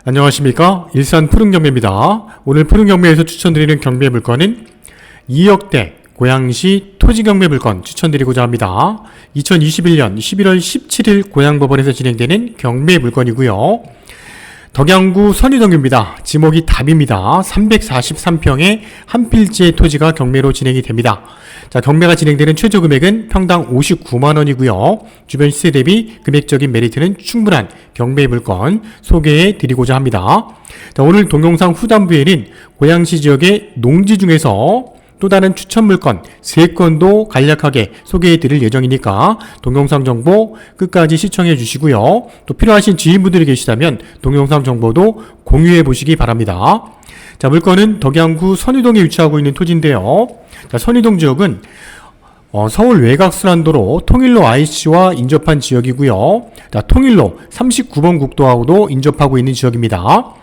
안녕하십니까. 일산 푸른경매입니다. 오늘 푸른경매에서 추천드리는 경매 물건은 2억대 고양시 토지경매 물건 추천드리고자 합니다. 2021년 11월 17일 고양법원에서 진행되는 경매 물건이고요. 덕양구 선의동입니다. 지목이 답입니다. 343평의 한 필지의 토지가 경매로 진행이 됩니다. 자, 경매가 진행되는 최저 금액은 평당 59만원이고요. 주변 시세 대비 금액적인 메리트는 충분한 경매 물건 소개해 드리고자 합니다. 자, 오늘 동영상 후반부에는 고양시 지역의 농지 중에서 또 다른 추천 물건 3건도 간략하게 소개해 드릴 예정이니까 동영상 정보 끝까지 시청해 주시고요. 또 필요하신 지인분들이 계시다면 동영상 정보도 공유해 보시기 바랍니다. 자, 물건은 덕양구 선의동에 위치하고 있는 토지인데요. 자, 선의동 지역은 서울 외곽순환도로 통일로 IC와 인접한 지역이고요. 자, 통일로 39번 국도하고도 인접하고 있는 지역입니다.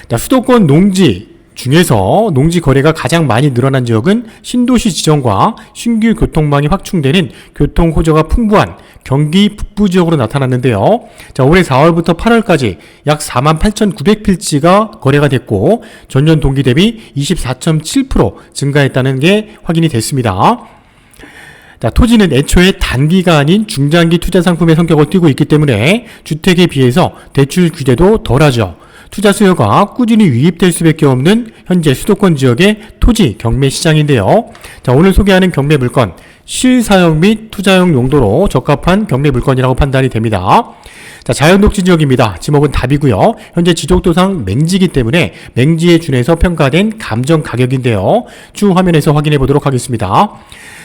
자, 수도권 농지 중에서 농지 거래가 가장 많이 늘어난 지역은 신도시 지정과 신규 교통망이 확충되는 교통 호조가 풍부한 경기 북부 지역으로 나타났는데요. 자, 올해 4월부터 8월까지 약 48,900필지가 거래가 됐고 전년 동기 대비 24.7% 증가했다는 게 확인이 됐습니다. 자, 토지는 애초에 단기가 아닌 중장기 투자 상품의 성격을 띠고 있기 때문에 주택에 비해서 대출 규제도 덜하죠. 투자 수요가 꾸준히 유입될 수밖에 없는 현재 수도권 지역의 토지 경매 시장인데요. 자, 오늘 소개하는 경매 물건 실사용 및 투자용 용도로 적합한 경매 물건이라고 판단이 됩니다. 자, 자연녹지 지역입니다. 지목은 답이고요. 현재 지적도상 맹지이기 때문에 맹지에 준해서 평가된 감정 가격인데요. 추후 화면에서 확인해 보도록 하겠습니다.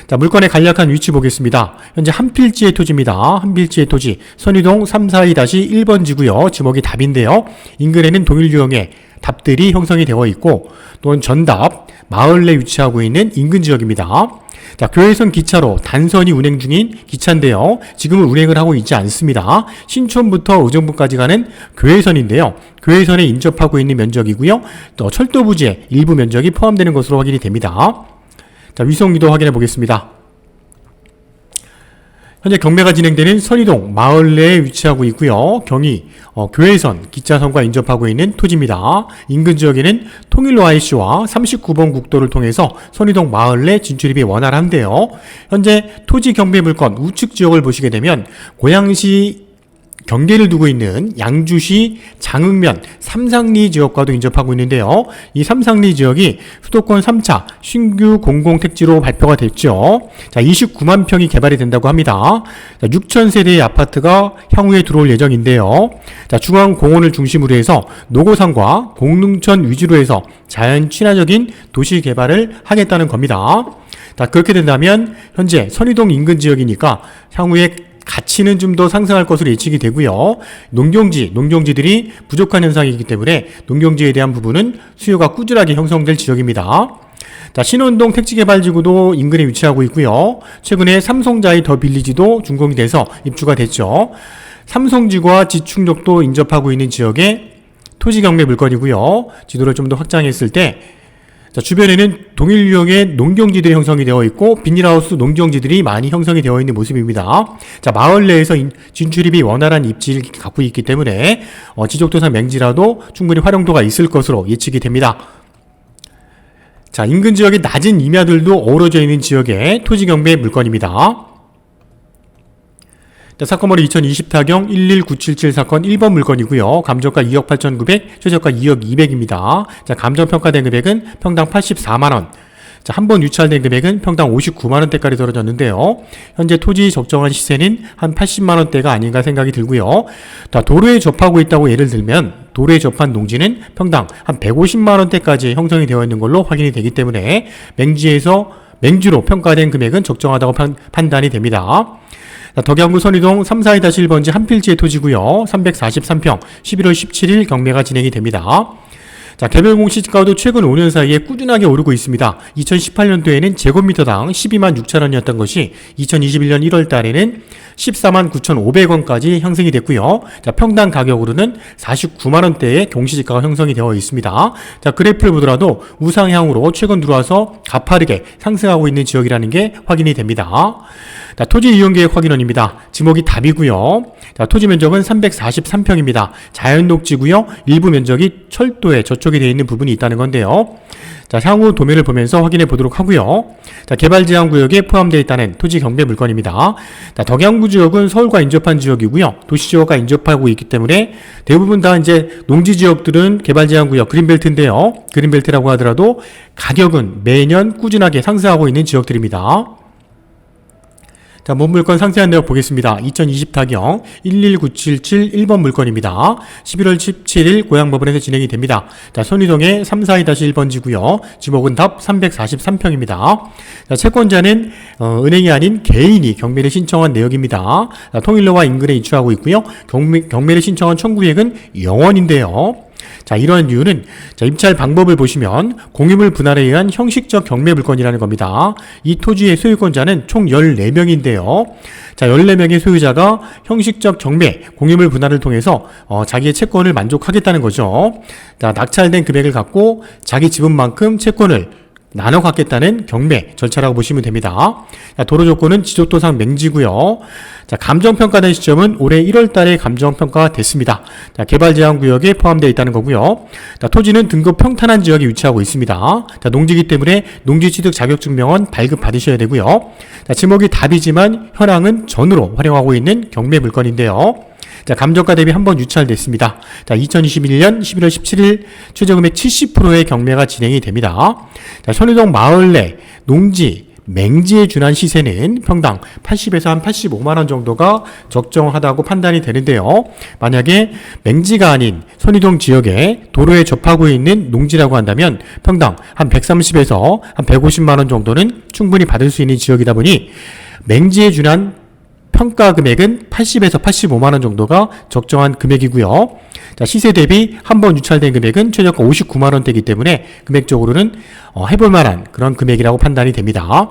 자, 물건의 간략한 위치 보겠습니다. 현재 한 필지의 토지입니다. 한 필지의 토지 선의동 342-1번 지구요. 지목이 답인데요. 인근에는 동일 유형의 답들이 형성이 되어 있고 또는 전답, 마을 내 위치하고 있는 인근 지역입니다. 자, 교외선 기차로 단선이 운행 중인 기차인데요. 지금은 운행을 하고 있지 않습니다. 신촌부터 의정부까지 가는 교외선인데요. 교외선에 인접하고 있는 면적이고요. 또 철도 부지의 일부 면적이 포함되는 것으로 확인이 됩니다. 자, 위성유도 확인해 보겠습니다. 현재 경매가 진행되는 선의동 마을 내에 위치하고 있고요. 경의, 교외선, 기차선과 인접하고 있는 토지입니다. 인근 지역에는 통일로 IC와 39번 국도를 통해서 선의동 마을 내 진출입이 원활한데요. 현재 토지 경매 물건 우측 지역을 보시게 되면 고양시 경계를 두고 있는 양주시 장흥면 삼상리 지역과도 인접하고 있는데요. 이 삼상리 지역이 수도권 3차 신규 공공택지로 발표가 됐죠. 자, 29만 평이 개발이 된다고 합니다. 자, 6,000세대의 아파트가 향후에 들어올 예정인데요. 자, 중앙공원을 중심으로 해서 노고산과 공릉천 위주로 해서 자연 친화적인 도시 개발을 하겠다는 겁니다. 자, 그렇게 된다면 현재 선의동 인근 지역이니까 향후에 가치는 좀 더 상승할 것으로 예측이 되고요. 농경지들이 부족한 현상이기 때문에 농경지에 대한 부분은 수요가 꾸준하게 형성될 지역입니다. 자, 신원동 택지개발지구도 인근에 위치하고 있고요. 최근에 삼성자이 더 빌리지도 준공이 돼서 입주가 됐죠. 삼성지구와 지축역도 인접하고 있는 지역의 토지 경매 물건이고요. 지도를 좀 더 확장했을 때 자, 주변에는 동일 유형의 농경지들이 형성이 되어 있고 비닐하우스 농경지들이 많이 형성이 되어 있는 모습입니다. 자, 마을 내에서 진출입이 원활한 입지를 갖고 있기 때문에 지적도상 맹지라도 충분히 활용도가 있을 것으로 예측이 됩니다. 자, 인근 지역의 낮은 임야들도 어우러져 있는 지역의 토지 경매 물건입니다. 자, 사건번호 2020타경 11977 사건 1번 물건이고요. 감정가 2억 8,900, 최저가 2억 200입니다. 자, 감정평가된 금액은 평당 84만원. 자, 한번 유찰된 금액은 평당 59만원대까지 떨어졌는데요. 현재 토지 적정한 시세는 한 80만원대가 아닌가 생각이 들고요. 자, 도로에 접하고 있다고 예를 들면 도로에 접한 농지는 평당 한 150만원대까지 형성이 되어 있는 걸로 확인이 되기 때문에 맹지로 평가된 금액은 적정하다고 판단이 됩니다. 자, 덕양구 선의동 342-1번지 한 필지의 토지고요. 343평 11월 17일 경매가 진행이 됩니다. 자, 개별 공시지가도 최근 5년 사이에 꾸준하게 오르고 있습니다. 2018년도에는 제곱미터당 12만 6천 원이었던 것이 2021년 1월 달에는 14만 9,500원까지 형성이 됐고요. 자, 평당 가격으로는 49만 원대의 공시지가가 형성이 되어 있습니다. 자, 그래프를 보더라도 우상향으로 최근 들어와서 가파르게 상승하고 있는 지역이라는 게 확인이 됩니다. 자, 토지 이용계획 확인원입니다. 지목이 답이고요. 자, 토지 면적은 343평입니다. 자연녹지고요. 일부 면적이 철도에 저촉이 되어 있는 부분이 있다는 건데요. 자, 향후 도면을 보면서 확인해 보도록 하고요. 자, 개발제한구역에 포함되어 있다는 토지 경매 물건입니다. 자, 덕양구 지역은 서울과 인접한 지역이고요. 도시지역과 인접하고 있기 때문에 대부분 다 이제 농지 지역들은 개발제한구역 그린벨트인데요. 그린벨트라고 하더라도 가격은 매년 꾸준하게 상승하고 있는 지역들입니다. 자, 본 물건 상세한 내용 보겠습니다. 2020타경 11977 1번 물건입니다. 11월 17일 고양법원에서 진행이 됩니다. 자, 선의동의 342-1번지고요. 지목은 답 343평입니다. 자, 채권자는 은행이 아닌 개인이 경매를 신청한 내역입니다. 자, 통일로와 인근에 위치하고 있고요. 경매를 신청한 청구액은 0원인데요. 자, 이러한 이유는 자, 입찰 방법을 보시면 공유물 분할에 의한 형식적 경매 물건이라는 겁니다. 이 토지의 소유권자는 총 14명인데요. 자, 14명의 소유자가 형식적 경매, 공유물 분할을 통해서 자기의 채권을 만족하겠다는 거죠. 자, 낙찰된 금액을 갖고 자기 지분만큼 채권을 나눠 갖겠다는 경매 절차라고 보시면 됩니다. 자, 도로 조건은 지적도상 맹지고요. 자, 감정평가된 시점은 올해 1월 달에 감정평가가 됐습니다. 자, 개발제한구역에 포함되어 있다는 거고요. 자, 토지는 등급 평탄한 지역에 위치하고 있습니다. 자, 농지이기 때문에 농지취득 자격증명원 발급 받으셔야 되고요. 자, 지목이 답이지만 현황은 전으로 활용하고 있는 경매 물건인데요. 자, 감정가 대비 한번 유찰됐습니다. 자, 2021년 11월 17일 최저금액 70%의 경매가 진행이 됩니다. 자, 선의동 마을 내 농지, 맹지에 준한 시세는 평당 80에서 한 85만원 정도가 적정하다고 판단이 되는데요. 만약에 맹지가 아닌 선의동 지역에 도로에 접하고 있는 농지라고 한다면 평당 한 130에서 한 150만원 정도는 충분히 받을 수 있는 지역이다 보니 맹지에 준한 평가 금액은 80에서 85만원 정도가 적정한 금액이고요. 자, 시세 대비 한 번 유찰된 금액은 최저가 59만원대이기 때문에 금액적으로는 해볼 만한 그런 금액이라고 판단이 됩니다.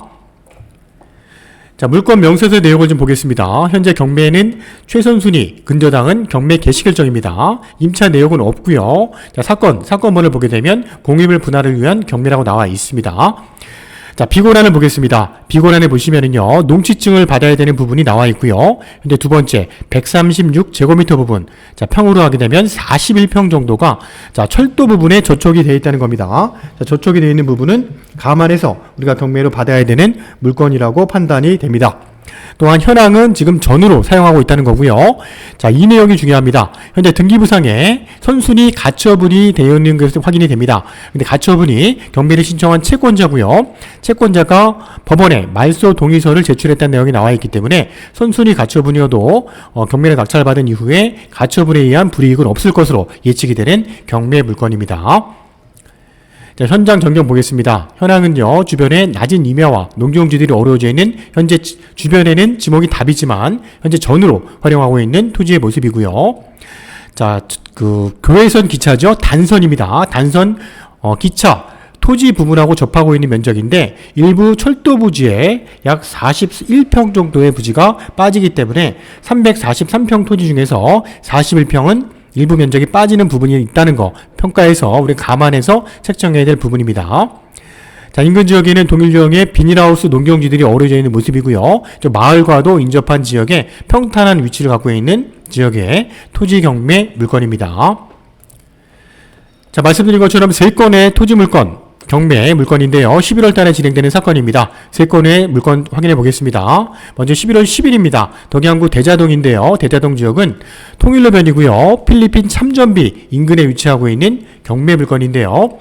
자, 물건 명세서 내용을 좀 보겠습니다. 현재 경매에는 최선순위, 근저당은 경매 개시 결정입니다. 임차 내역은 없고요. 자, 사건번을 보게 되면 공유물 분할을 위한 경매라고 나와 있습니다. 자, 비고란을 보겠습니다. 비고란에 보시면은요, 농지증을 받아야 되는 부분이 나와 있고요. 현재 두 번째, 136제곱미터 부분. 자, 평으로 하게 되면 41평 정도가, 자, 철도 부분에 저촉이 되어 있다는 겁니다. 자, 저촉이 되어 있는 부분은 감안해서 우리가 경매로 받아야 되는 물건이라고 판단이 됩니다. 또한 현황은 지금 전으로 사용하고 있다는 거고요. 자, 이 내용이 중요합니다. 현재 등기부상에 선순위 가처분이 되어 있는 것이 확인이 됩니다. 근데 가처분이 경매를 신청한 채권자고요. 채권자가 법원에 말소 동의서를 제출했다는 내용이 나와 있기 때문에 선순위 가처분이어도 경매를 낙찰받은 이후에 가처분에 의한 불이익은 없을 것으로 예측이 되는 경매 물건입니다. 자, 현장 전경 보겠습니다. 현황은요, 주변에 낮은 임야와 농경지들이 어우러져 있는 현재 주변에는 지목이 답이지만 현재 전으로 활용하고 있는 토지의 모습이고요. 자, 교외선 기차죠. 단선입니다. 단선 기차 토지 부분하고 접하고 있는 면적인데 일부 철도 부지에 약 41평 정도의 부지가 빠지기 때문에 343평 토지 중에서 41평은 일부 면적이 빠지는 부분이 있다는 거 평가해서 우리가 감안해서 책정해야 될 부분입니다. 자, 인근 지역에는 동일형의 비닐하우스 농경지들이 어우러져 있는 모습이고요. 마을과도 인접한 지역에 평탄한 위치를 갖고 있는 지역의 토지 경매 물건입니다. 자, 말씀드린 것처럼 3건의 토지 물건 경매 물건인데요. 11월 달에 진행되는 사건입니다. 3건의 물건 확인해 보겠습니다. 먼저 11월 10일입니다. 덕양구 대자동인데요. 대자동 지역은 통일로변이고요. 필리핀 참전비 인근에 위치하고 있는 경매 물건인데요.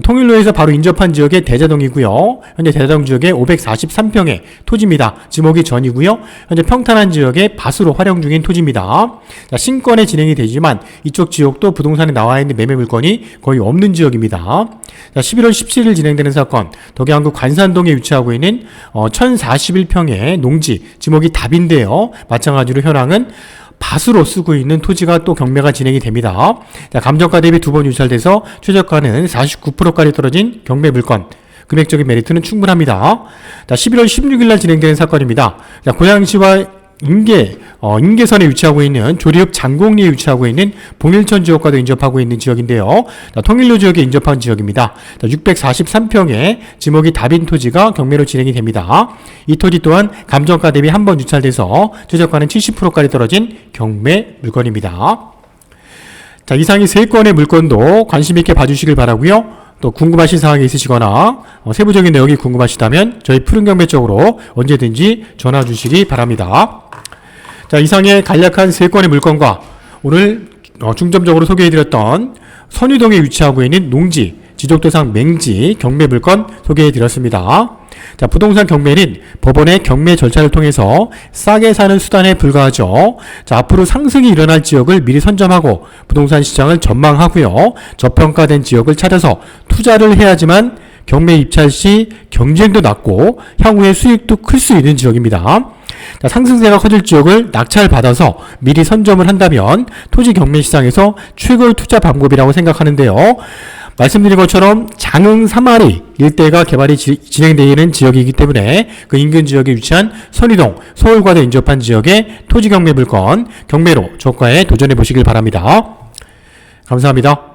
통일로에서 바로 인접한 지역의 대자동이고요. 현재 대자동 지역에 543평의 토지입니다. 지목이 전이고요. 현재 평탄한 지역의 밭으로 활용 중인 토지입니다. 자, 신권에 진행이 되지만 이쪽 지역도 부동산에 나와 있는 매매 물건이 거의 없는 지역입니다. 자, 11월 17일 진행되는 사건, 덕양구 관산동에 위치하고 있는 1041평의 농지, 지목이 답인데요. 마찬가지로 현황은 밭으로 쓰고 있는 토지가 또 경매가 진행이 됩니다. 자, 감정가 대비 두 번 유찰돼서 최저가는 49%까지 떨어진 경매 물건. 금액적인 메리트는 충분합니다. 자, 11월 16일 날 진행되는 사건입니다. 자, 고양시와 인계선에 위치하고 있는 조리읍 장곡리에 위치하고 있는 봉일천 지역과도 인접하고 있는 지역인데요. 자, 통일로 지역에 인접한 지역입니다. 643평의 지목이 답인 토지가 경매로 진행이 됩니다. 이 토지 또한 감정가 대비 한 번 유찰돼서 최저가는 70%까지 떨어진 경매 물건입니다. 자, 이상이 3건의 물건도 관심 있게 봐주시길 바라고요. 또 궁금하신 사항이 있으시거나 세부적인 내용이 궁금하시다면 저희 푸른경매 쪽으로 언제든지 전화 주시기 바랍니다. 자, 이상의 간략한 3건의 물건과 오늘 중점적으로 소개해드렸던 선유동에 위치하고 있는 농지, 지적대상 맹지 경매 물건 소개해드렸습니다. 자, 부동산 경매는 법원의 경매 절차를 통해서 싸게 사는 수단에 불과하죠. 자, 앞으로 상승이 일어날 지역을 미리 선점하고 부동산 시장을 전망하고요. 저평가된 지역을 찾아서 투자를 해야지만 경매 입찰 시 경쟁도 낮고 향후에 수익도 클 수 있는 지역입니다. 자, 상승세가 커질 지역을 낙찰받아서 미리 선점을 한다면 토지 경매 시장에서 최고의 투자 방법이라고 생각하는데요. 말씀드린 것처럼 장흥 3마리 일대가 개발이 진행되는 지역이기 때문에 그 인근 지역에 위치한 선유동, 서울과도 인접한 지역의 토지 경매 물건 경매로 저가에 도전해 보시길 바랍니다. 감사합니다.